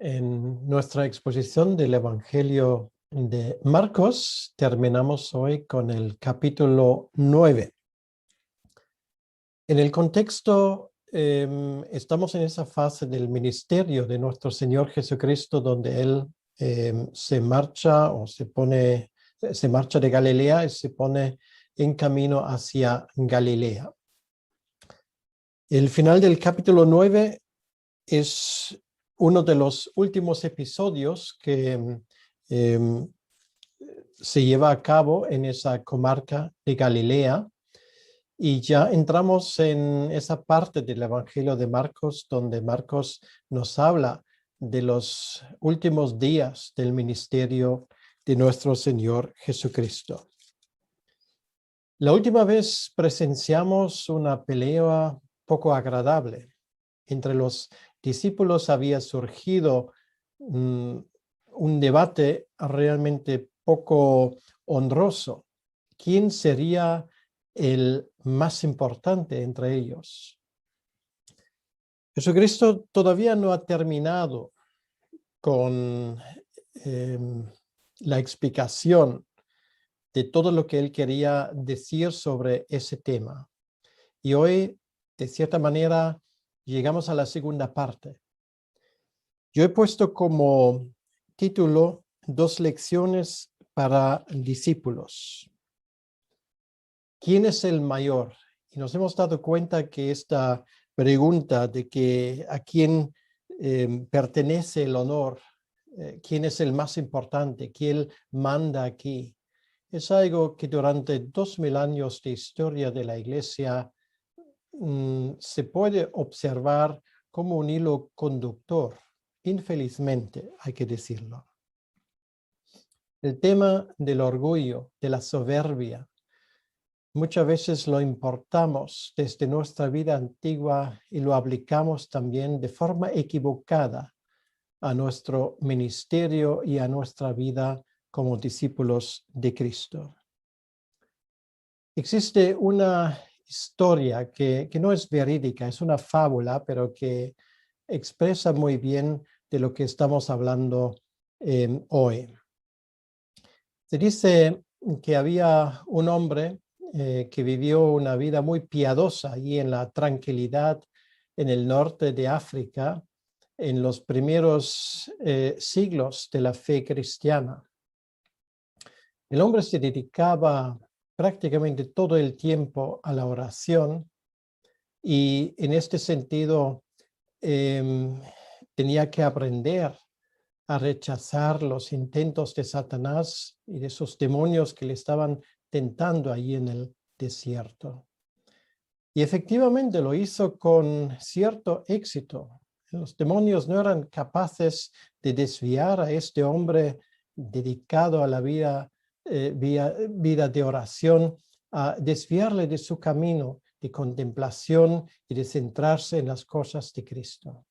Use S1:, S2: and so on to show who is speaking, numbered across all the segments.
S1: En nuestra exposición del Evangelio de Marcos, terminamos hoy con el capítulo 9. En el contexto, estamos en esa fase del ministerio de nuestro Señor Jesucristo, donde Él se marcha de Galilea y se pone en camino hacia Galilea. El final del capítulo 9 es uno de los últimos episodios que se lleva a cabo en esa comarca de Galilea, y ya entramos en esa parte del Evangelio de Marcos, donde Marcos nos habla de los últimos días del ministerio de nuestro Señor Jesucristo. La última vez presenciamos una pelea poco agradable. Entre los discípulos había surgido un debate realmente poco honroso. ¿Quién sería el más importante entre ellos? Jesucristo todavía no ha terminado con la explicación de todo lo que él quería decir sobre ese tema. Y hoy, de cierta manera, llegamos a la segunda parte. Yo he puesto como título 2 lecciones para discípulos. ¿Quién es el mayor? Y nos hemos dado cuenta que esta pregunta de que a quién pertenece el honor, quién es el más importante, quién manda aquí, es algo que durante 2000 años de historia de la Iglesia se puede observar como un hilo conductor, infelizmente, hay que decirlo. El tema del orgullo, de la soberbia, muchas veces lo importamos desde nuestra vida antigua y lo aplicamos también de forma equivocada a nuestro ministerio y a nuestra vida como discípulos de Cristo. Existe una historia que no es verídica, es una fábula, pero que expresa muy bien de lo que estamos hablando hoy. Se dice que había un hombre que vivió una vida muy piadosa allí en la tranquilidad en el norte de África en los primeros siglos de la fe cristiana. El hombre se dedicaba prácticamente todo el tiempo a la oración y en este sentido tenía que aprender a rechazar los intentos de Satanás y de esos demonios que le estaban tentando allí en el desierto. Y efectivamente lo hizo con cierto éxito. Los demonios no eran capaces de desviar a este hombre dedicado a la vida de oración, a desviarle de su camino de contemplación y de centrarse en las cosas de Cristo.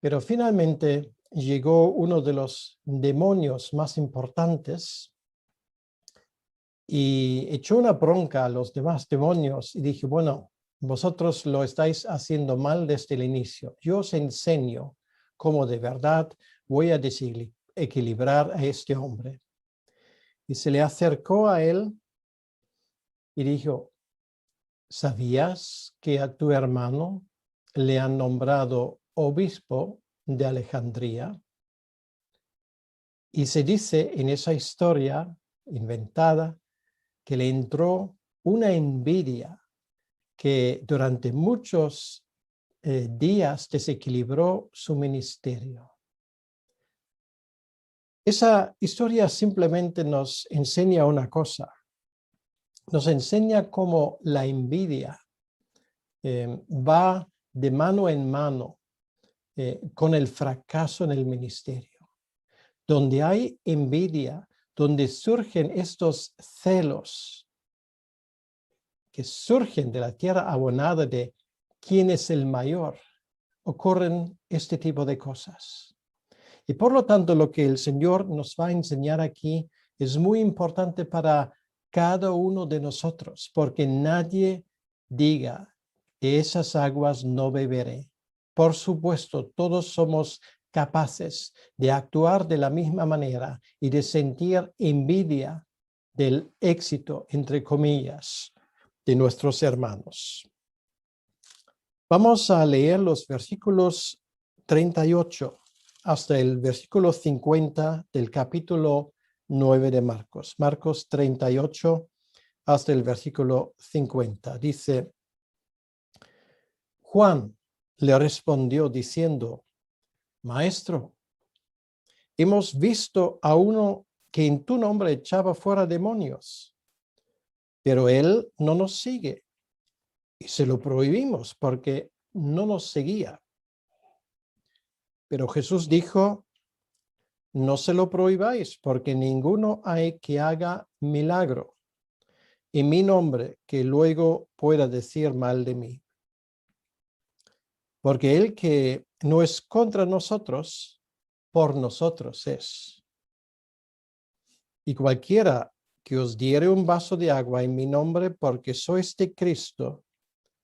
S1: Pero finalmente llegó uno de los demonios más importantes y echó una bronca a los demás demonios y dije, bueno, vosotros lo estáis haciendo mal desde el inicio. Yo os enseño cómo de verdad voy a desequilibrar a este hombre. Y se le acercó a él y dijo, ¿sabías que a tu hermano le han nombrado obispo de Alejandría? Y se dice en esa historia inventada que le entró una envidia que durante muchos días desequilibró su ministerio. Esa historia simplemente nos enseña una cosa. Nos enseña cómo la envidia va de mano en mano con el fracaso en el ministerio. Donde hay envidia, donde surgen estos celos que surgen de la tierra abonada de quién es el mayor, ocurren este tipo de cosas. Y por lo tanto, lo que el Señor nos va a enseñar aquí es muy importante para cada uno de nosotros, porque nadie diga, de esas aguas no beberé. Por supuesto, todos somos capaces de actuar de la misma manera y de sentir envidia del éxito, entre comillas, de nuestros hermanos. Vamos a leer los versículos 38 hasta el versículo 50 del capítulo 9 de Marcos. Marcos 38 hasta el versículo 50. Dice: Juan le respondió diciendo: Maestro, hemos visto a uno que en tu nombre echaba fuera demonios, pero él no nos sigue. Y se lo prohibimos porque no nos seguía. Pero Jesús dijo: No se lo prohibáis, porque ninguno hay que haga milagro en mi nombre que luego pueda decir mal de mí. Porque el que no es contra nosotros, por nosotros es. Y cualquiera que os diere un vaso de agua en mi nombre, porque sois de Cristo,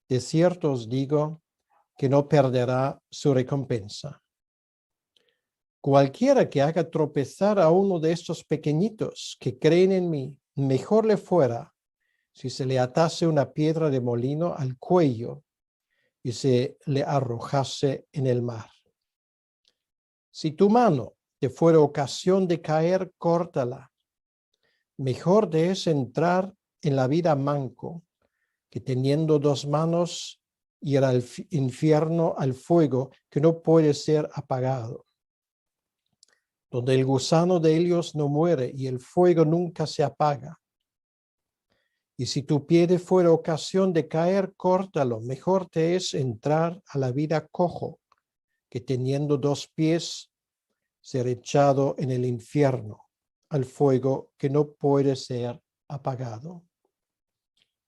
S1: de cierto os digo que no perderá su recompensa. Cualquiera que haga tropezar a uno de estos pequeñitos que creen en mí, mejor le fuera si se le atase una piedra de molino al cuello y se le arrojase en el mar. Si tu mano te fuera ocasión de caer, córtala. Mejor te es entrar en la vida manco que teniendo dos manos ir al infierno, al fuego que no puede ser apagado, donde el gusano de ellos no muere y el fuego nunca se apaga. Y si tu pie te fuera ocasión de caer, córtalo. Mejor te es entrar a la vida cojo que teniendo dos pies ser echado en el infierno, al fuego que no puede ser apagado,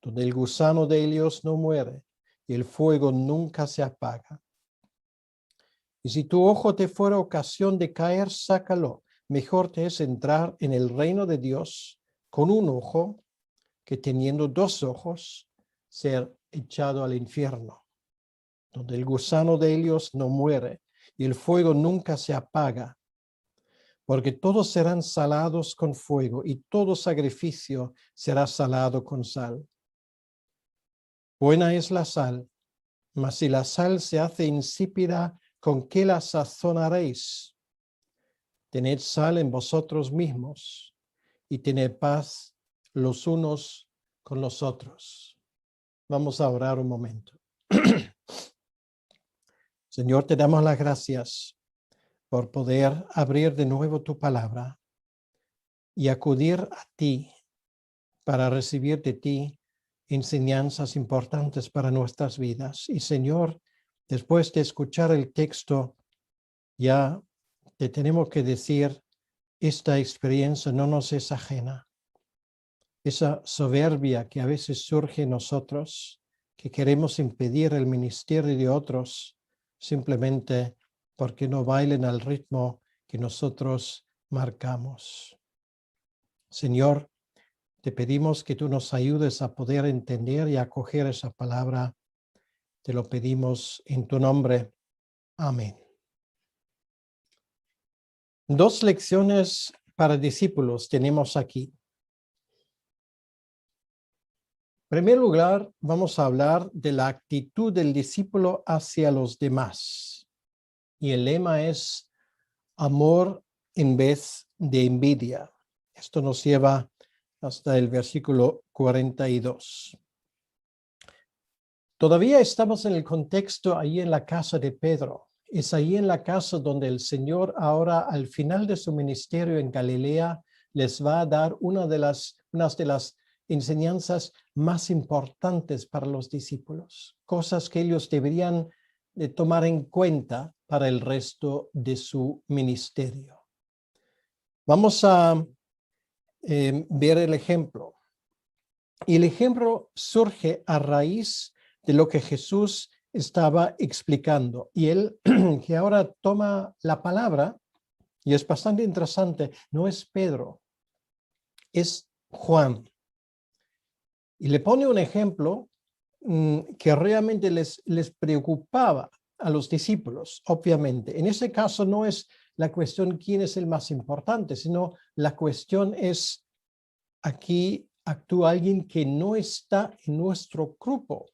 S1: donde el gusano de ellos no muere y el fuego nunca se apaga. Y si tu ojo te fuera ocasión de caer, sácalo. Mejor te es entrar en el reino de Dios con un ojo que teniendo dos ojos ser echado al infierno, donde el gusano de ellos no muere y el fuego nunca se apaga, porque todos serán salados con fuego y todo sacrificio será salado con sal. Buena es la sal, mas si la sal se hace insípida, ¿con qué la sazonaréis? Tened sal en vosotros mismos y tened paz los unos con los otros. Vamos a orar un momento. Señor, te damos las gracias por poder abrir de nuevo tu palabra y acudir a ti para recibir de ti enseñanzas importantes para nuestras vidas. Y Señor, después de escuchar el texto, ya te tenemos que decir, esta experiencia no nos es ajena. Esa soberbia que a veces surge en nosotros, que queremos impedir el ministerio de otros simplemente porque no bailen al ritmo que nosotros marcamos. Señor, te pedimos que tú nos ayudes a poder entender y acoger esa palabra. Te lo pedimos en tu nombre. Amén. Dos lecciones para discípulos tenemos aquí. En primer lugar, vamos a hablar de la actitud del discípulo hacia los demás. Y el lema es amor en vez de envidia. Esto nos lleva hasta el versículo 42. Todavía estamos en el contexto ahí en la casa de Pedro. Es ahí en la casa donde el Señor ahora al final de su ministerio en Galilea les va a dar unas de las enseñanzas más importantes para los discípulos, cosas que ellos deberían de tomar en cuenta para el resto de su ministerio. Vamos a ver el ejemplo. Y el ejemplo surge a raíz de lo que Jesús estaba explicando. Y él, que ahora toma la palabra, y es bastante interesante, no es Pedro, es Juan. Y le pone un ejemplo que realmente les preocupaba a los discípulos, obviamente. En ese caso no es la cuestión quién es el más importante, sino la cuestión es aquí actúa alguien que no está en nuestro grupo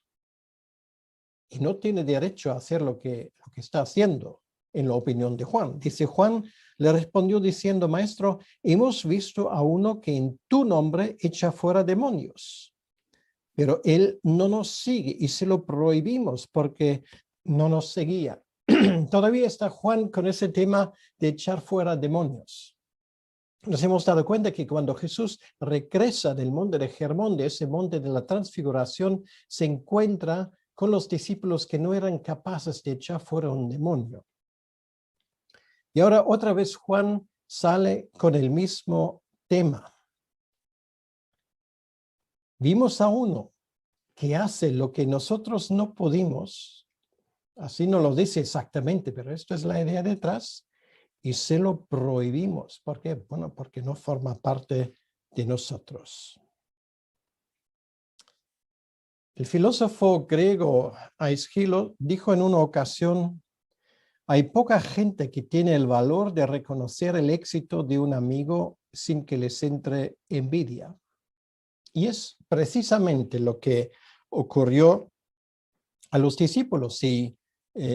S1: y no tiene derecho a hacer lo que está haciendo, en la opinión de Juan. Dice Juan, le respondió diciendo, Maestro, hemos visto a uno que en tu nombre echa fuera demonios, pero él no nos sigue y se lo prohibimos porque no nos seguía. Todavía está Juan con ese tema de echar fuera demonios. Nos hemos dado cuenta que cuando Jesús regresa del monte de Hermón, de ese monte de la transfiguración, se encuentra con los discípulos que no eran capaces de echar fuera un demonio. Y ahora otra vez Juan sale con el mismo tema. Vimos a uno que hace lo que nosotros no pudimos, así no lo dice exactamente, pero esto es la idea detrás, y se lo prohibimos. ¿Por qué? Bueno, porque no forma parte de nosotros. El filósofo griego Aeschilo dijo en una ocasión, hay poca gente que tiene el valor de reconocer el éxito de un amigo sin que les entre envidia. Y es precisamente lo que ocurrió a los discípulos. Y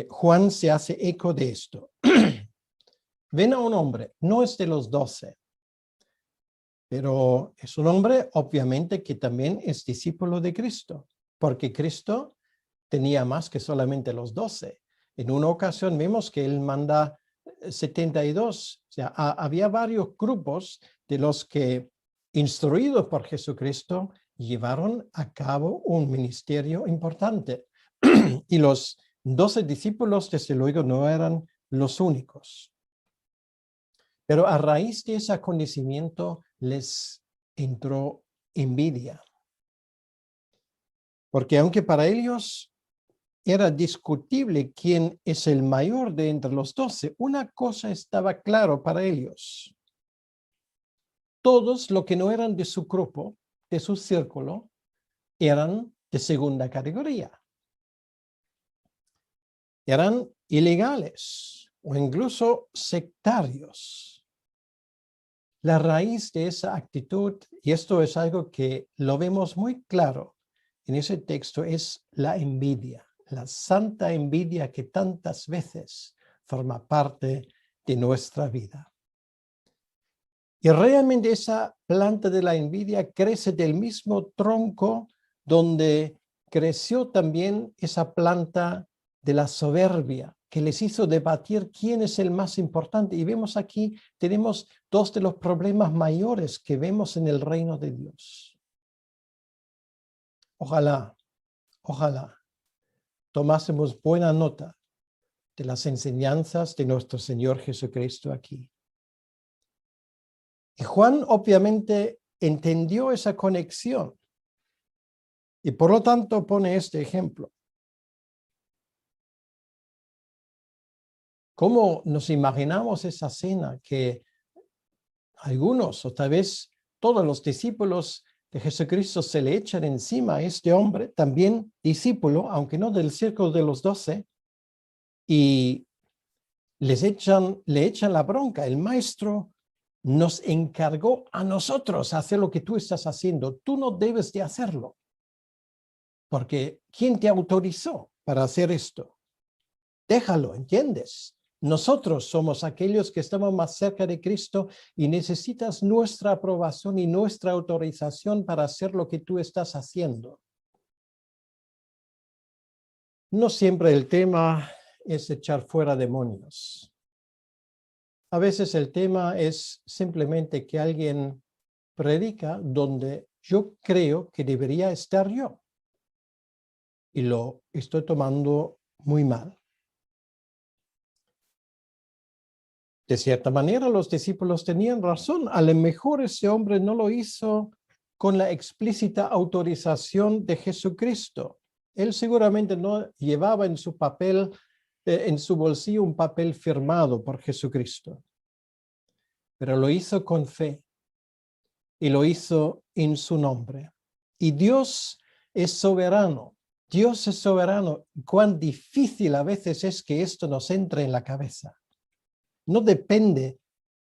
S1: Juan se hace eco de esto. Ven a un hombre, no es de los 12, pero es un hombre obviamente que también es discípulo de Cristo, porque Cristo tenía más que solamente los 12. En una ocasión vemos que él manda 72, o sea, había varios grupos de los que, instruidos por Jesucristo, llevaron a cabo un ministerio importante. Y los 12 discípulos, desde luego, no eran los únicos. Pero a raíz de ese acontecimiento les entró envidia. Porque aunque para ellos era discutible quién es el mayor de entre los 12, una cosa estaba claro para ellos. Todos los que no eran de su grupo, de su círculo, eran de segunda categoría. Eran ilegales o incluso sectarios. La raíz de esa actitud, y esto es algo que lo vemos muy claro en ese texto, es la envidia. La santa envidia que tantas veces forma parte de nuestra vida. Y realmente esa planta de la envidia crece del mismo tronco donde creció también esa planta de la soberbia, que les hizo debatir quién es el más importante. Y vemos aquí, tenemos dos de los problemas mayores que vemos en el reino de Dios. Ojalá tomásemos buena nota de las enseñanzas de nuestro Señor Jesucristo aquí. Y Juan obviamente entendió esa conexión y por lo tanto pone este ejemplo. ¿Cómo nos imaginamos esa cena que algunos o tal vez todos los discípulos de Jesucristo se le echan encima a este hombre, también discípulo, aunque no del círculo de los 12, y le echan la bronca? El maestro nos encargó a nosotros hacer lo que tú estás haciendo. Tú no debes de hacerlo. Porque ¿quién te autorizó para hacer esto? Déjalo, ¿entiendes? Nosotros somos aquellos que estamos más cerca de Cristo y necesitas nuestra aprobación y nuestra autorización para hacer lo que tú estás haciendo. No siempre el tema es echar fuera demonios. A veces el tema es simplemente que alguien predica donde yo creo que debería estar yo. Y lo estoy tomando muy mal. De cierta manera, los discípulos tenían razón. A lo mejor ese hombre no lo hizo con la explícita autorización de Jesucristo. Él seguramente no llevaba en su papel, en su bolsillo, un papel firmado por Jesucristo. Pero lo hizo con fe y lo hizo en su nombre. Y Dios es soberano. Dios es soberano. Cuán difícil a veces es que esto nos entre en la cabeza. No depende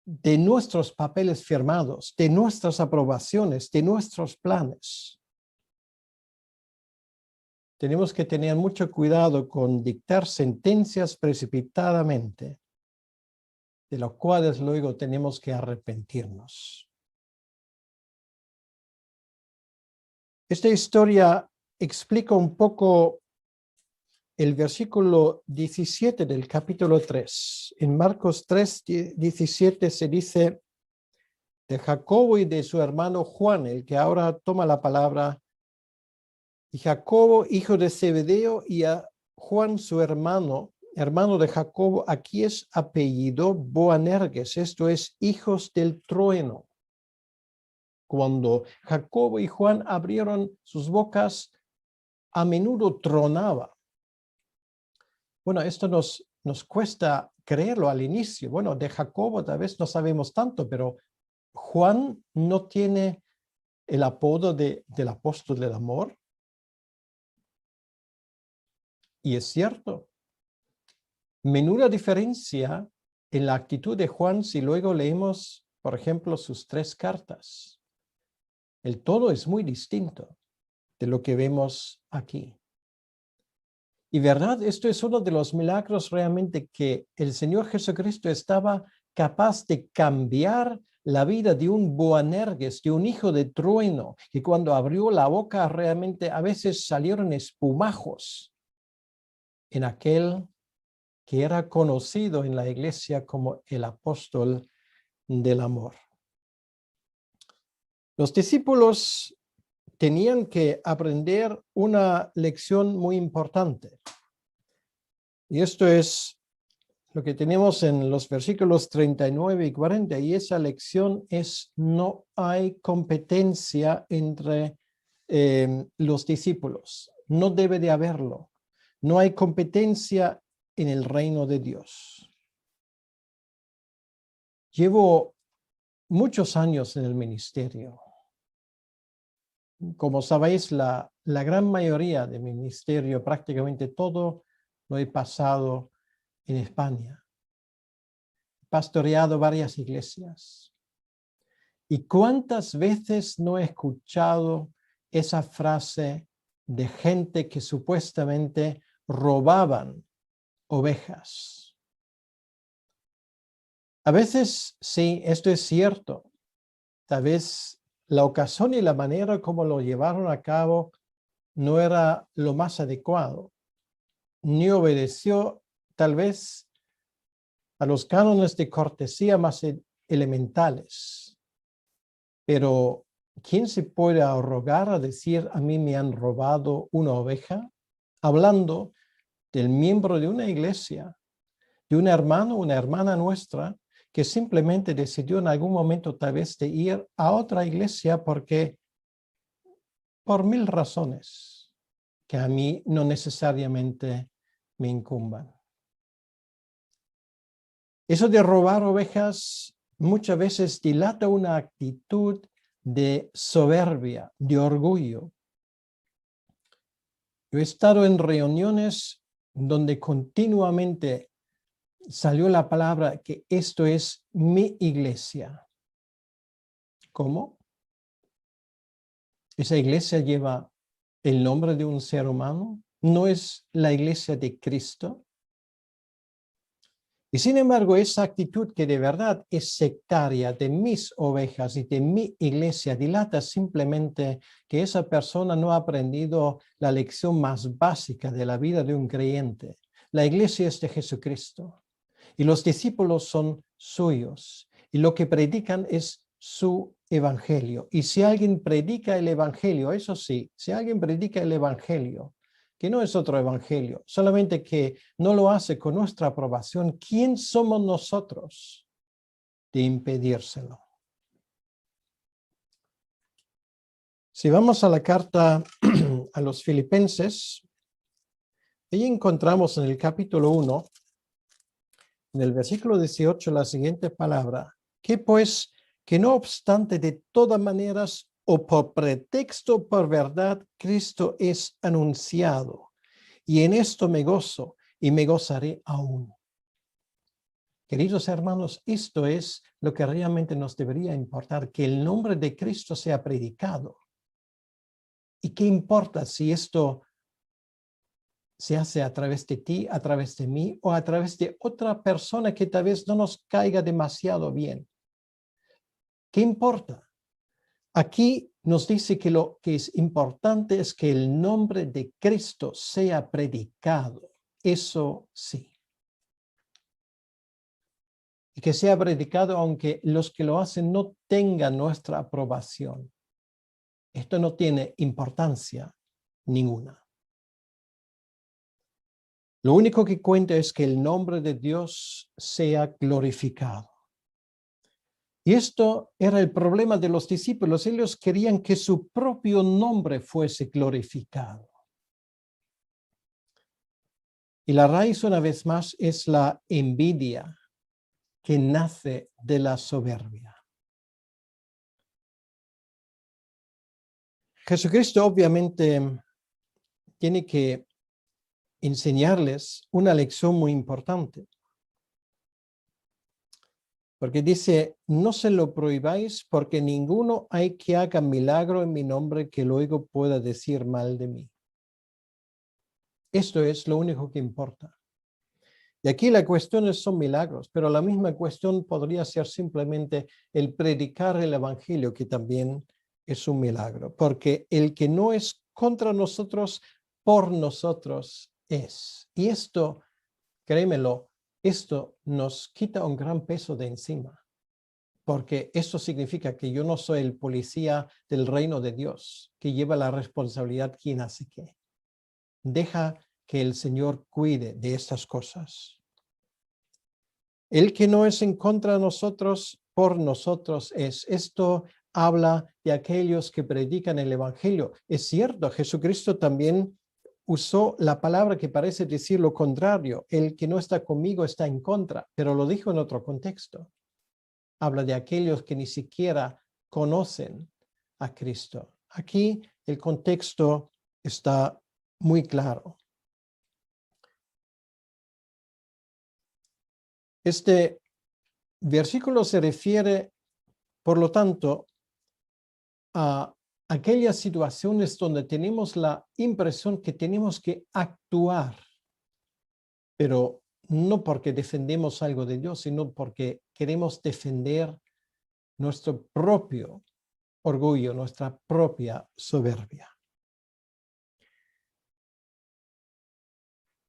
S1: de nuestros papeles firmados, de nuestras aprobaciones, de nuestros planes. Tenemos que tener mucho cuidado con dictar sentencias precipitadamente, de los cuales luego tenemos que arrepentirnos. Esta historia explica un poco el versículo 17 del capítulo 3. En Marcos 3, 17 se dice de Jacobo y de su hermano Juan, el que ahora toma la palabra, y Jacobo, hijo de Zebedeo, y a Juan, su hermano de Jacobo, aquí es apellido Boanerges, esto es, hijos del trueno. Cuando Jacobo y Juan abrieron sus bocas, a menudo tronaba. Bueno, esto nos cuesta creerlo al inicio. Bueno, de Jacobo tal vez no sabemos tanto, pero Juan no tiene el apodo del apóstol del amor. Y es cierto. Menuda diferencia en la actitud de Juan si luego leemos, por ejemplo, sus 3 cartas. El todo es muy distinto de lo que vemos aquí. Y verdad, esto es uno de los milagros realmente que el Señor Jesucristo estaba capaz de cambiar la vida de un Boanerges, de un hijo de trueno, que cuando abrió la boca realmente a veces salieron espumajos en aquel que era conocido en la iglesia como el apóstol del amor. Los discípulos tenían que aprender una lección muy importante. Y esto es lo que tenemos en los versículos 39 y 40. Y esa lección es: no hay competencia entre los discípulos. No debe de haberlo. No hay competencia en el reino de Dios. Llevo muchos años en el ministerio. Como sabéis, la gran mayoría de mi ministerio, prácticamente todo, lo he pasado en España. He pastoreado varias iglesias. ¿Y cuántas veces no he escuchado esa frase de gente que supuestamente robaban ovejas? A veces sí, esto es cierto. Tal vez la ocasión y la manera como lo llevaron a cabo no era lo más adecuado, ni obedeció tal vez a los cánones de cortesía más elementales. Pero ¿quién se puede arrogar a decir: a mí me han robado una oveja? Hablando del miembro de una iglesia, de un hermano, una hermana nuestra, que simplemente decidió en algún momento tal vez de ir a otra iglesia porque por 1000 razones que a mí no necesariamente me incumban. Eso de robar ovejas muchas veces dilata una actitud de soberbia, de orgullo. Yo he estado en reuniones donde continuamente salió la palabra que esto es mi iglesia. ¿Cómo? ¿Esa iglesia lleva el nombre de un ser humano? ¿No es la iglesia de Cristo? Y sin embargo, esa actitud que de verdad es sectaria de mis ovejas y de mi iglesia dilata simplemente que esa persona no ha aprendido la lección más básica de la vida de un creyente. La iglesia es de Jesucristo y los discípulos son suyos y lo que predican es su evangelio. Y si alguien predica el evangelio, eso sí, si alguien predica el evangelio, que no es otro evangelio, solamente que no lo hace con nuestra aprobación, ¿quién somos nosotros de impedírselo? Si vamos a la carta a los Filipenses, ahí encontramos en el capítulo 1, en el versículo 18, la siguiente palabra: que pues, que no obstante de todas maneras o por pretexto o por verdad, Cristo es anunciado. Y en esto me gozo y me gozaré aún. Queridos hermanos, esto es lo que realmente nos debería importar, que el nombre de Cristo sea predicado. ¿Y qué importa si esto se hace a través de ti, a través de mí o a través de otra persona que tal vez no nos caiga demasiado bien? ¿Qué importa? Aquí nos dice que lo que es importante es que el nombre de Cristo sea predicado. Eso sí. Y que sea predicado aunque los que lo hacen no tengan nuestra aprobación. Esto no tiene importancia ninguna. Lo único que cuenta es que el nombre de Dios sea glorificado. Y esto era el problema de los discípulos. Ellos querían que su propio nombre fuese glorificado. Y la raíz, una vez más, es la envidia que nace de la soberbia. Jesucristo obviamente tiene que enseñarles una lección muy importante. Porque dice, no se lo prohibáis porque ninguno hay que haga milagro en mi nombre que luego pueda decir mal de mí. Esto es lo único que importa. Y aquí la cuestión son milagros, pero la misma cuestión podría ser simplemente el predicar el evangelio, que también es un milagro, porque el que no es contra nosotros, por nosotros es. Y esto, créemelo, esto nos quita un gran peso de encima, porque eso significa que yo no soy el policía del reino de Dios, que lleva la responsabilidad quién hace qué. Deja que el Señor cuide de estas cosas. El que no es en contra de nosotros, por nosotros es. Esto habla de aquellos que predican el evangelio. Es cierto, Jesucristo también usó la palabra que parece decir lo contrario. El que no está conmigo está en contra, pero lo dijo en otro contexto. Habla de aquellos que ni siquiera conocen a Cristo. Aquí el contexto está muy claro. Este versículo se refiere, por lo tanto, a aquellas situaciones donde tenemos la impresión que tenemos que actuar, pero no porque defendemos algo de Dios, sino porque queremos defender nuestro propio orgullo, nuestra propia soberbia.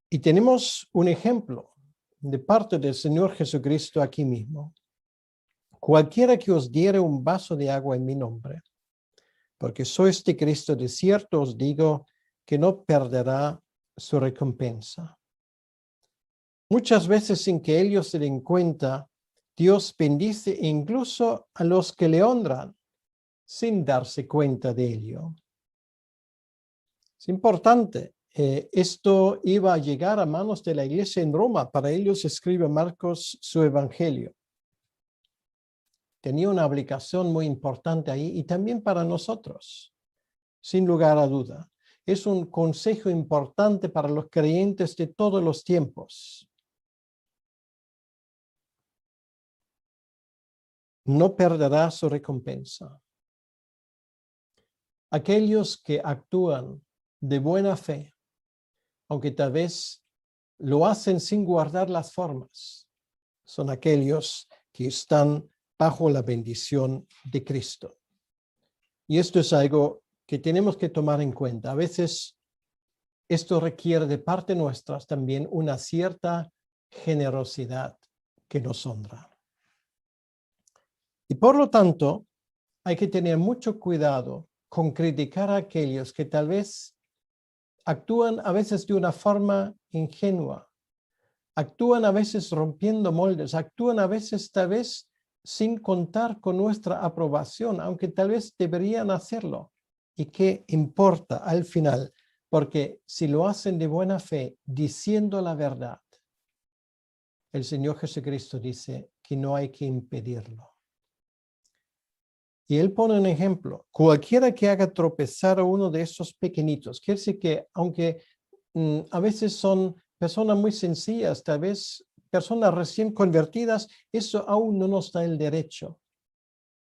S1: Y tenemos un ejemplo de parte del Señor Jesucristo aquí mismo. Cualquiera que os diere un vaso de agua en mi nombre, porque sois de Cristo, de cierto os digo que no perderá su recompensa. Muchas veces sin que ellos se den cuenta, Dios bendice incluso a los que le honran sin darse cuenta de ello. Es importante. Esto iba a llegar a manos de la iglesia en Roma. Para ellos escribe Marcos su evangelio. Tenía una aplicación muy importante ahí y también para nosotros, sin lugar a duda. Es un consejo importante para los creyentes de todos los tiempos. No perderá su recompensa. Aquellos que actúan de buena fe, aunque tal vez lo hacen sin guardar las formas, son aquellos que están bajo la bendición de Cristo. Y esto es algo que tenemos que tomar en cuenta. A veces esto requiere de parte nuestra también una cierta generosidad que nos honra. Y por lo tanto, hay que tener mucho cuidado con criticar a aquellos que tal vez actúan a veces de una forma ingenua, actúan a veces rompiendo moldes, actúan a veces tal vez sin contar con nuestra aprobación, aunque tal vez deberían hacerlo. ¿Y qué importa al final? Porque si lo hacen de buena fe, diciendo la verdad, el Señor Jesucristo dice que no hay que impedirlo. Y él pone un ejemplo. Cualquiera que haga tropezar a uno de esos pequeñitos, quiere decir que aunque a veces son personas muy sencillas, tal vez personas recién convertidas, eso aún no nos da el derecho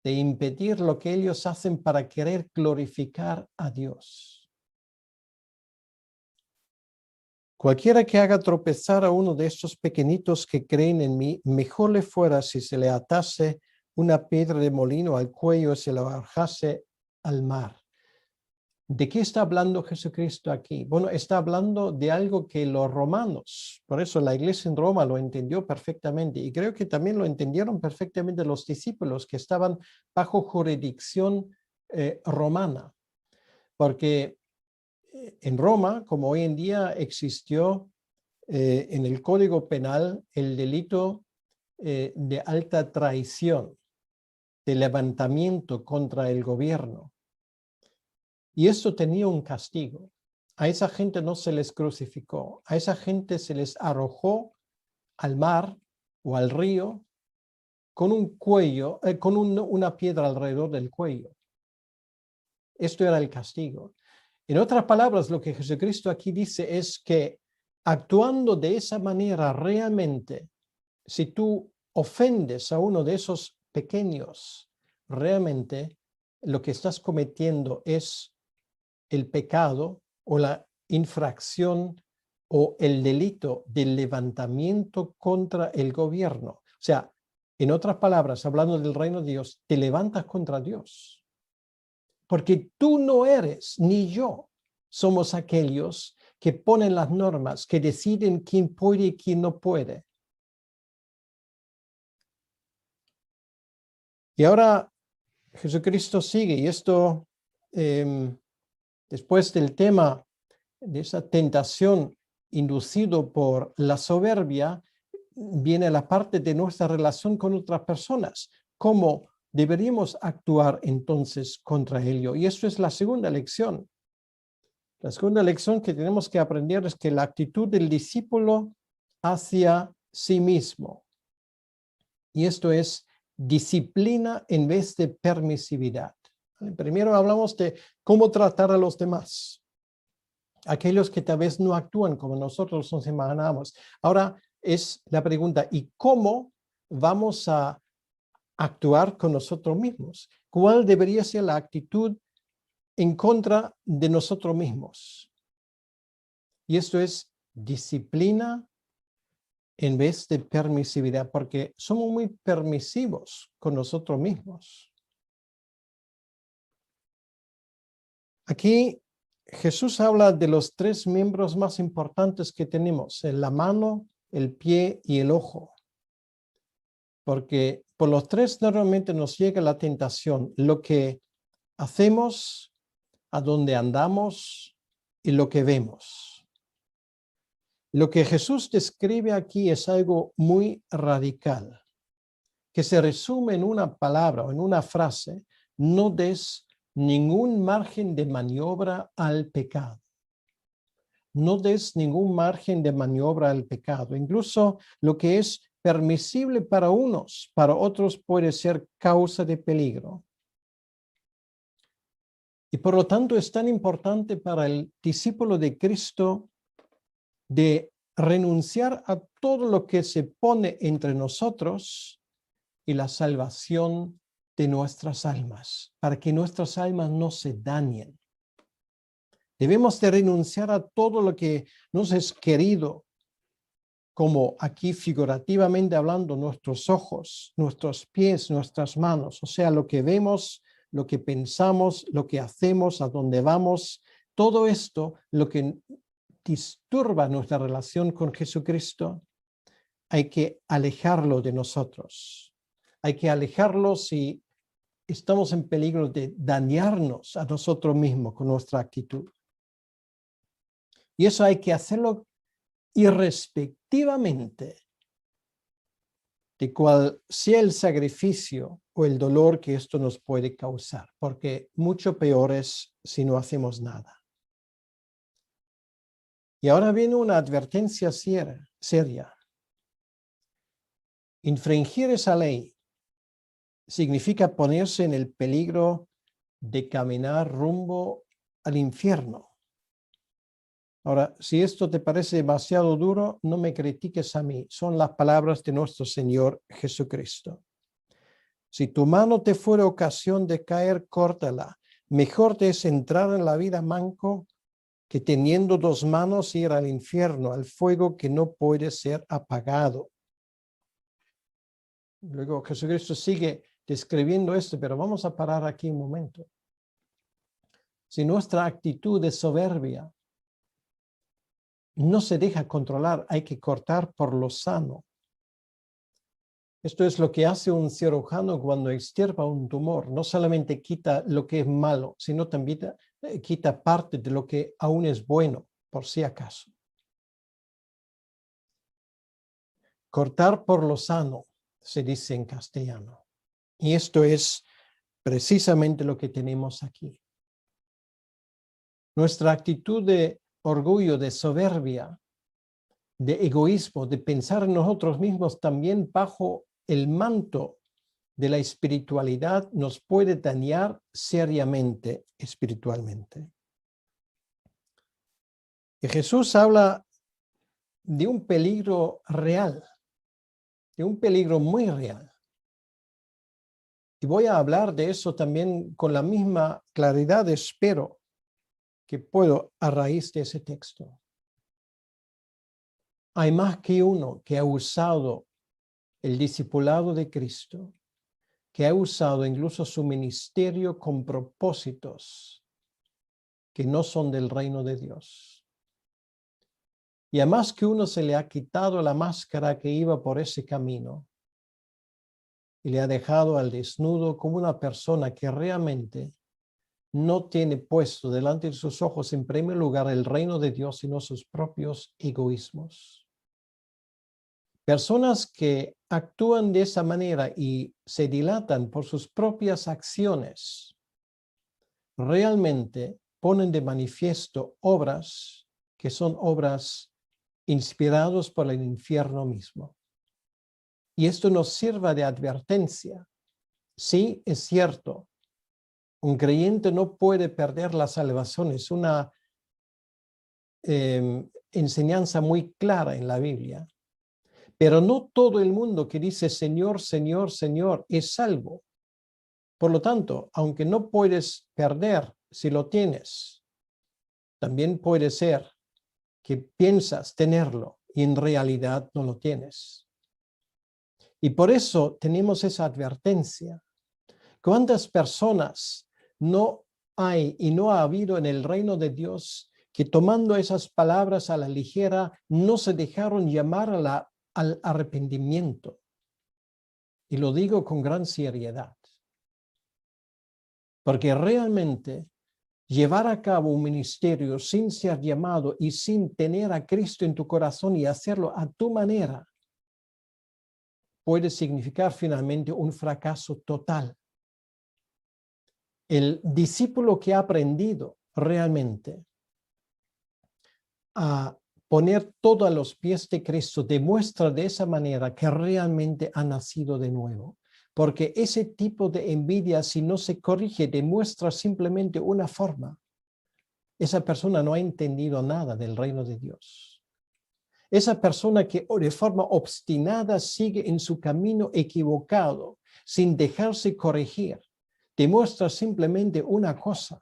S1: de impedir lo que ellos hacen para querer glorificar a Dios. Cualquiera que haga tropezar a uno de estos pequeñitos que creen en mí, mejor le fuera si se le atase una piedra de molino al cuello y se la arrojase al mar. ¿De qué está hablando Jesucristo aquí? Bueno, está hablando de algo que los romanos, por eso la iglesia en Roma lo entendió perfectamente, y creo que también lo entendieron perfectamente los discípulos que estaban bajo jurisdicción romana, porque en Roma, como hoy en día existió en el Código Penal el delito de alta traición, de levantamiento contra el gobierno. Y esto tenía un castigo. A esa gente no se les crucificó, a esa gente se les arrojó al mar o al río con un cuello, con una piedra alrededor del cuello. Esto era el castigo. En otras palabras, lo que Jesucristo aquí dice es que actuando de esa manera realmente, si tú ofendes a uno de esos pequeños, realmente lo que estás cometiendo es el pecado o la infracción o el delito del levantamiento contra el gobierno. O sea, en otras palabras, hablando del reino de Dios, te levantas contra Dios. Porque tú no eres, ni yo, somos aquellos que ponen las normas, que deciden quién puede y quién no puede. Y ahora Jesucristo sigue, y esto, después del tema de esa tentación inducido por la soberbia, viene la parte de nuestra relación con otras personas. ¿Cómo deberíamos actuar entonces contra ello? Y eso es la segunda lección. La segunda lección que tenemos que aprender es que la actitud del discípulo hacia sí mismo. Y esto es disciplina en vez de permisividad. Primero hablamos de cómo tratar a los demás, aquellos que tal vez no actúan como nosotros nos imaginamos. Ahora es la pregunta, ¿y cómo vamos a actuar con nosotros mismos? ¿Cuál debería ser la actitud en contra de nosotros mismos? Y esto es disciplina en vez de permisividad, porque somos muy permisivos con nosotros mismos. Aquí Jesús habla de los tres miembros más importantes que tenemos, la mano, el pie y el ojo. Porque por los tres normalmente nos llega la tentación, lo que hacemos, a dónde andamos y lo que vemos. Lo que Jesús describe aquí es algo muy radical, que se resume en una palabra o en una frase: no des ningún margen de maniobra al pecado. No des ningún margen de maniobra al pecado. Incluso lo que es permisible para unos, para otros puede ser causa de peligro. Y por lo tanto es tan importante para el discípulo de Cristo de renunciar a todo lo que se pone entre nosotros y la salvación de nuestras almas, para que nuestras almas no se dañen. Debemos de renunciar a todo lo que nos es querido, como aquí figurativamente hablando, nuestros ojos, nuestros pies, nuestras manos, o sea, lo que vemos, lo que pensamos, lo que hacemos, a dónde vamos, todo esto, lo que disturba nuestra relación con Jesucristo, hay que alejarlo de nosotros. Hay que alejarlo si estamos en peligro de dañarnos a nosotros mismos con nuestra actitud. Y eso hay que hacerlo irrespectivamente de cuál sea el sacrificio o el dolor que esto nos puede causar, porque mucho peor es si no hacemos nada. Y ahora viene una advertencia seria. Infringir esa ley significa ponerse en el peligro de caminar rumbo al infierno. Ahora, si esto te parece demasiado duro, no me critiques a mí. Son las palabras de nuestro Señor Jesucristo. Si tu mano te fuera ocasión de caer, córtala. Mejor te es entrar en la vida manco que teniendo dos manos ir al infierno, al fuego que no puede ser apagado. Luego Jesucristo sigue describiendo esto, pero vamos a parar aquí un momento. Si nuestra actitud es soberbia, no se deja controlar, hay que cortar por lo sano. Esto es lo que hace un cirujano cuando extirpa un tumor. No solamente quita lo que es malo, sino también quita parte de lo que aún es bueno, por si acaso. Cortar por lo sano, se dice en castellano. Y esto es precisamente lo que tenemos aquí. Nuestra actitud de orgullo, de soberbia, de egoísmo, de pensar en nosotros mismos también bajo el manto de la espiritualidad nos puede dañar seriamente espiritualmente. Y Jesús habla de un peligro real, de un peligro muy real. Y voy a hablar de eso también con la misma claridad, espero que puedo a raíz de ese texto. Hay más que uno que ha usado el discipulado de Cristo, que ha usado incluso su ministerio con propósitos que no son del reino de Dios. Y a más que uno se le ha quitado la máscara que iba por ese camino y le ha dejado al desnudo como una persona que realmente no tiene puesto delante de sus ojos en primer lugar el reino de Dios, sino sus propios egoísmos. Personas que actúan de esa manera y se dilatan por sus propias acciones, realmente ponen de manifiesto obras que son obras inspiradas por el infierno mismo. Y esto nos sirva de advertencia. Sí, es cierto, un creyente no puede perder la salvación. Es una enseñanza muy clara en la Biblia. Pero no todo el mundo que dice Señor, Señor, Señor es salvo. Por lo tanto, aunque no puedes perder si lo tienes, también puede ser que piensas tenerlo y en realidad no lo tienes. Y por eso tenemos esa advertencia. ¿Cuántas personas no hay y no ha habido en el reino de Dios que tomando esas palabras a la ligera no se dejaron llamar al arrepentimiento? Y lo digo con gran seriedad. Porque realmente llevar a cabo un ministerio sin ser llamado y sin tener a Cristo en tu corazón y hacerlo a tu manera puede significar finalmente un fracaso total. El discípulo que ha aprendido realmente a poner todo a los pies de Cristo demuestra de esa manera que realmente ha nacido de nuevo. Porque ese tipo de envidia, si no se corrige, demuestra simplemente una forma. Esa persona no ha entendido nada del reino de Dios. Esa persona que de forma obstinada sigue en su camino equivocado, sin dejarse corregir, demuestra simplemente una cosa,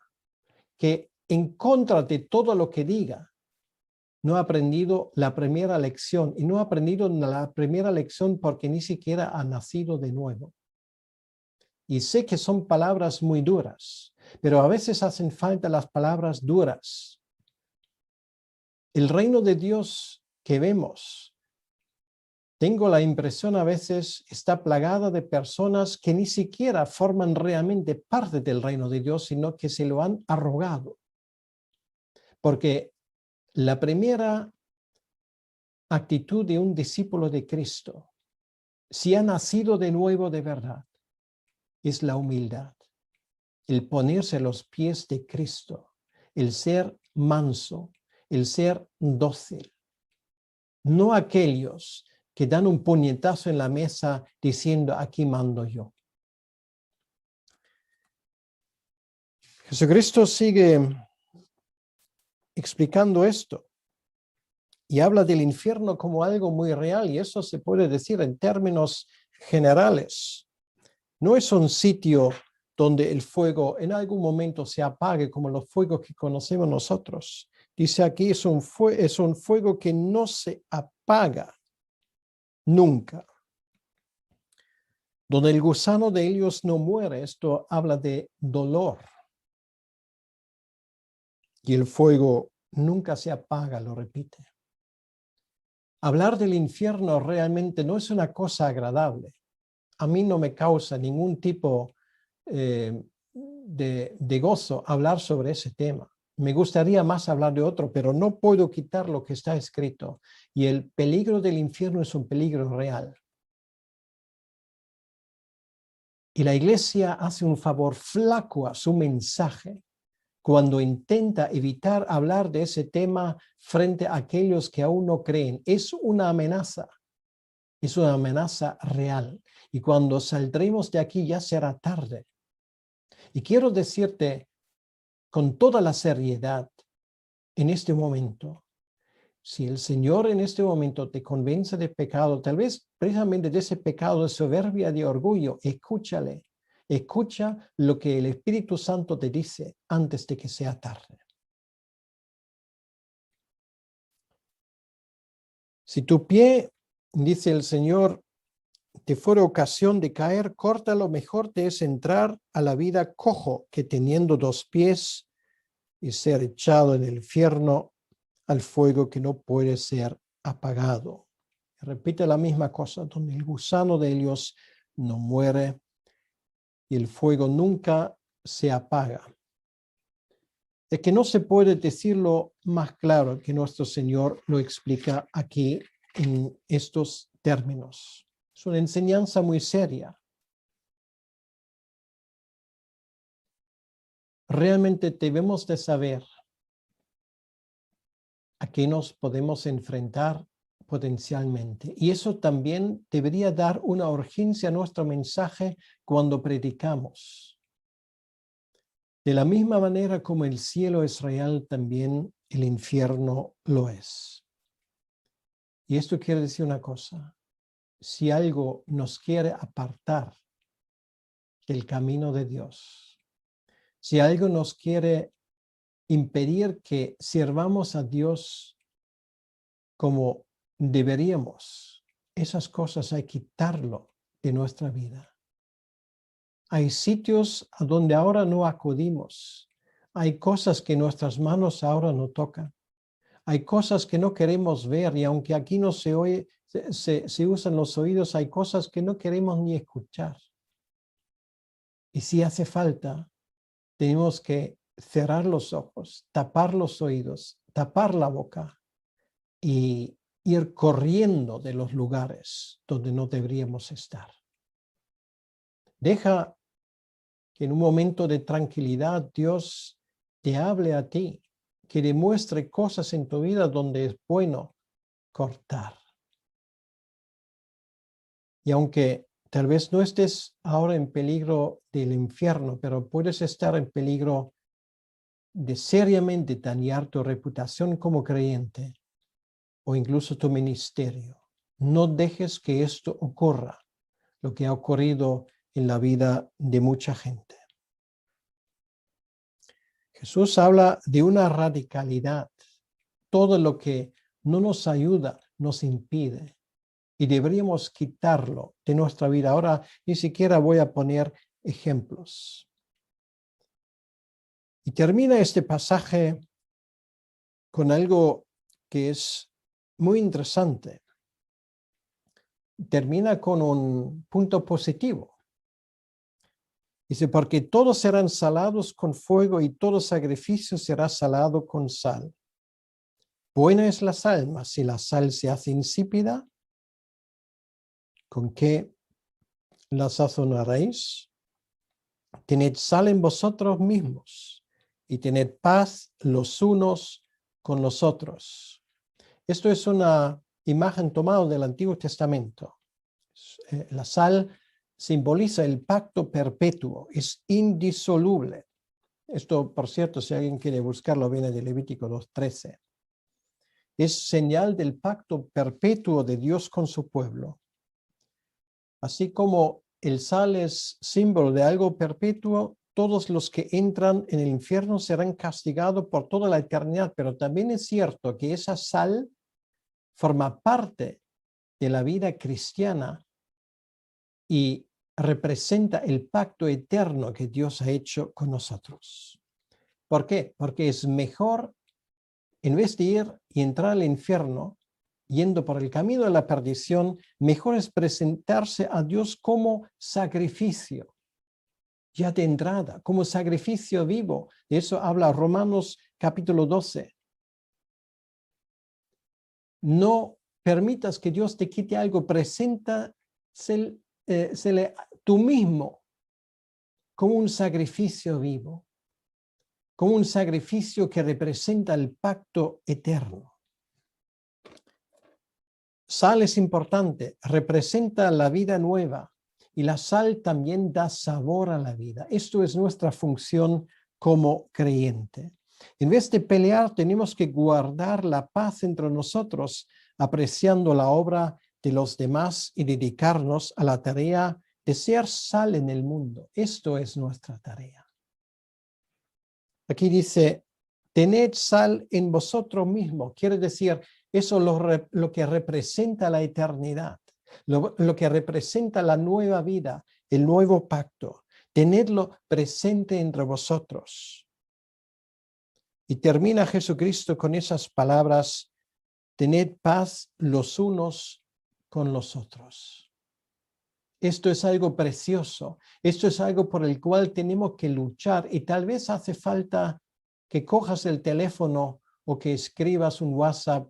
S1: que en contra de todo lo que diga, no ha aprendido la primera lección. Y no ha aprendido la primera lección porque ni siquiera ha nacido de nuevo. Y sé que son palabras muy duras, pero a veces hacen falta las palabras duras. El reino de Dios que vemos, tengo la impresión a veces está plagada de personas que ni siquiera forman realmente parte del reino de Dios, sino que se lo han arrogado. Porque la primera actitud de un discípulo de Cristo, si ha nacido de nuevo de verdad, es la humildad, el ponerse a los pies de Cristo, el ser manso, el ser dócil. No aquellos que dan un puñetazo en la mesa diciendo aquí mando yo. Jesucristo sigue explicando esto y habla del infierno como algo muy real, y eso se puede decir en términos generales. No es un sitio donde el fuego en algún momento se apague como los fuegos que conocemos nosotros. Dice aquí, es un fuego que no se apaga nunca. Donde el gusano de ellos no muere, esto habla de dolor. Y el fuego nunca se apaga, lo repite. Hablar del infierno realmente no es una cosa agradable. A mí no me causa ningún tipo de gozo hablar sobre ese tema. Me gustaría más hablar de otro, pero no puedo quitar lo que está escrito. Y el peligro del infierno es un peligro real. Y la iglesia hace un favor flaco a su mensaje cuando intenta evitar hablar de ese tema frente a aquellos que aún no creen. Es una amenaza real. Y cuando saldremos de aquí ya será tarde. Y quiero decirte con toda la seriedad en este momento, si el Señor en este momento te convence de pecado, tal vez precisamente de ese pecado de soberbia, de orgullo, escúchale. Escucha lo que el Espíritu Santo te dice antes de que sea tarde. Si tu pie, dice el Señor, te fuera ocasión de caer, córtalo, mejor te es entrar a la vida cojo que teniendo 2 pies y ser echado en el infierno al fuego que no puede ser apagado. Repite la misma cosa, donde el gusano de ellos no muere y el fuego nunca se apaga. Es que no se puede decirlo más claro que nuestro Señor lo explica aquí en estos términos. Es una enseñanza muy seria. Realmente debemos de saber a qué nos podemos enfrentar potencialmente. Y eso también debería dar una urgencia a nuestro mensaje cuando predicamos. De la misma manera como el cielo es real, también el infierno lo es. Y esto quiere decir una cosa. Si algo nos quiere apartar del camino de Dios, si algo nos quiere impedir que sirvamos a Dios como deberíamos, esas cosas hay que quitarlo de nuestra vida. Hay sitios a donde ahora no acudimos. Hay cosas que nuestras manos ahora no tocan. Hay cosas que no queremos ver, y aunque aquí no se oye, se usan los oídos, hay cosas que no queremos ni escuchar. Y si hace falta, tenemos que cerrar los ojos, tapar los oídos, tapar la boca y ir corriendo de los lugares donde no deberíamos estar. Deja que en un momento de tranquilidad Dios te hable a ti, que demuestre cosas en tu vida donde es bueno cortar. Y aunque tal vez no estés ahora en peligro del infierno, pero puedes estar en peligro de seriamente dañar tu reputación como creyente o incluso tu ministerio. No dejes que esto ocurra, lo que ha ocurrido en la vida de mucha gente. Jesús habla de una radicalidad. Todo lo que no nos ayuda nos impide y deberíamos quitarlo de nuestra vida. Ahora ni siquiera voy a poner ejemplos. Y termina este pasaje con algo que es muy interesante. Termina con un punto positivo. Dice, porque todos serán salados con fuego y todo sacrificio será salado con sal. Buena es la sal, mas si la sal se hace insípida, ¿con qué la sazonaréis? Tened sal en vosotros mismos y tened paz los unos con los otros. Esto es una imagen tomada del Antiguo Testamento. La sal simboliza el pacto perpetuo, es indisoluble. Esto, por cierto, si alguien quiere buscarlo, viene de Levítico 2:13. Es señal del pacto perpetuo de Dios con su pueblo. Así como el sal es símbolo de algo perpetuo, todos los que entran en el infierno serán castigados por toda la eternidad, pero también es cierto que esa sal forma parte de la vida cristiana y representa el pacto eterno que Dios ha hecho con nosotros. ¿Por qué? Porque es mejor, en vez de ir y entrar al infierno, yendo por el camino de la perdición, mejor es presentarse a Dios como sacrificio, ya de entrada, como sacrificio vivo. De eso habla Romanos capítulo 12. No permitas que Dios te quite algo, preséntasele tú mismo como un sacrificio vivo, como un sacrificio que representa el pacto eterno. Sal es importante, representa la vida nueva y la sal también da sabor a la vida. Esto es nuestra función como creyente. En vez de pelear, tenemos que guardar la paz entre nosotros, apreciando la obra de los demás y dedicarnos a la tarea de ser sal en el mundo. Esto es nuestra tarea. Aquí dice, tened sal en vosotros mismos. Quiere decir, eso lo que representa la eternidad, lo que representa la nueva vida, el nuevo pacto. Tenedlo presente entre vosotros. Y termina Jesucristo con esas palabras, tened paz los unos con los otros. Esto es algo precioso. Esto es algo por el cual tenemos que luchar y tal vez hace falta que cojas el teléfono o que escribas un WhatsApp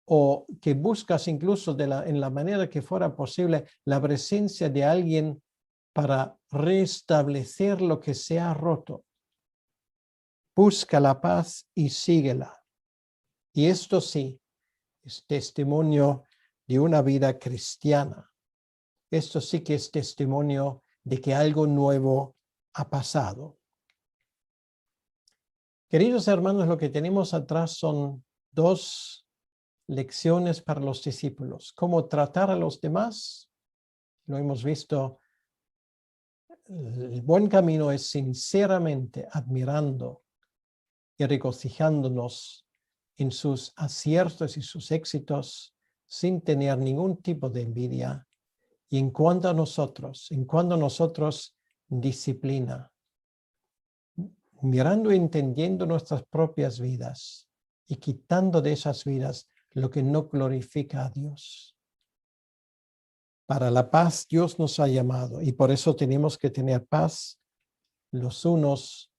S1: o que buscas incluso en la manera que fuera posible la presencia de alguien para restablecer lo que se ha roto. Busca la paz y síguela. Y esto sí es testimonio de una vida cristiana. Esto sí que es testimonio de que algo nuevo ha pasado. Queridos hermanos, lo que tenemos atrás son 2 lecciones para los discípulos. Cómo tratar a los demás. Lo hemos visto. El buen camino es sinceramente admirando y regocijándonos en sus aciertos y sus éxitos sin tener ningún tipo de envidia. Y en cuanto a nosotros, disciplina, mirando y entendiendo nuestras propias vidas y quitando de esas vidas lo que no glorifica a Dios. Para la paz Dios nos ha llamado y por eso tenemos que tener paz los unos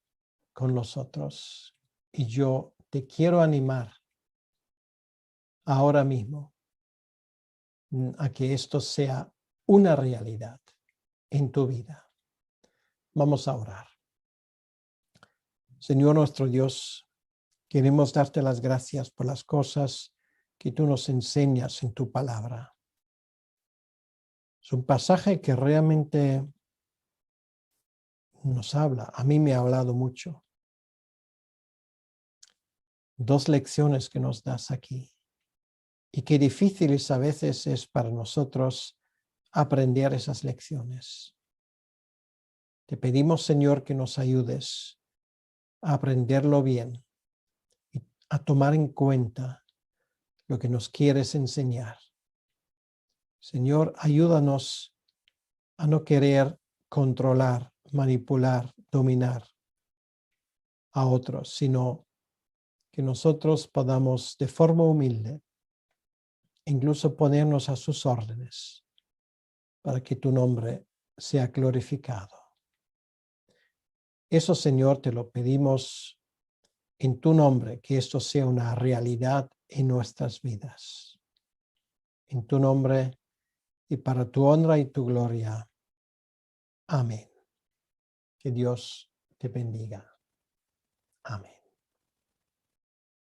S1: con los otros. Y yo te quiero animar ahora mismo a que esto sea una realidad en tu vida. Vamos a orar. Señor nuestro Dios, queremos darte las gracias por las cosas que tú nos enseñas en tu palabra. Es un pasaje que realmente nos habla. A mí me ha hablado mucho. 2 lecciones que nos das aquí. Y qué difíciles a veces es para nosotros aprender esas lecciones. Te pedimos, Señor, que nos ayudes a aprenderlo bien y a tomar en cuenta lo que nos quieres enseñar. Señor, ayúdanos a no querer controlar, manipular, dominar a otros, sino que nosotros podamos de forma humilde incluso ponernos a sus órdenes para que tu nombre sea glorificado. Eso, Señor, te lo pedimos en tu nombre, que esto sea una realidad en nuestras vidas. En tu nombre y para tu honra y tu gloria. Amén. Que Dios te bendiga. Amén.